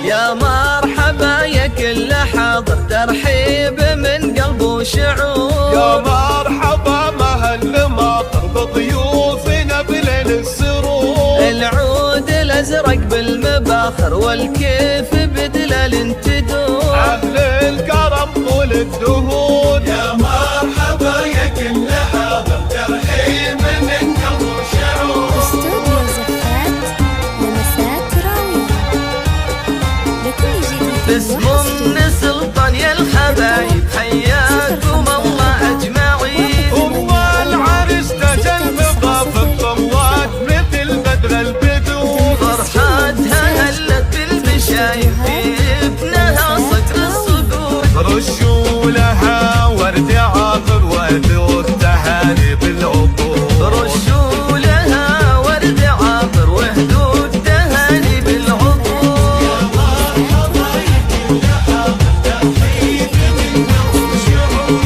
يا مرحبا يا كل حاضر، ترحيب من قلب وشعور. يا مرحبا مهل ماطر بضيوفنا بليل السرور. العود الازرق بالمباخر والكيف بدلال تدور. اهل الكرم طول الدهور. يا مرحبا يا كل حاضر، ترحيب من قلب وشعور. استوديو زفات لمسات راوية لكل جديد باسم ام سلطان يا الحبايب حياكم الله اجمعين. ام العرس تجل بضاف الضوات مثل بدر البدور. فرحاتها هلت بالبشاير في ابنها صقر الصقور. رشوا لها ورد عاطر واهدوا التهاني بالعطور. رشوا لها ورد عاطر واهدوا التهاني بالعطور. يا مرحبا يا كل حاضر، ترحيب من قلب وشعور.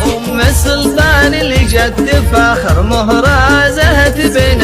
ام سلطان اللي جد فاخر مهرة زهت بين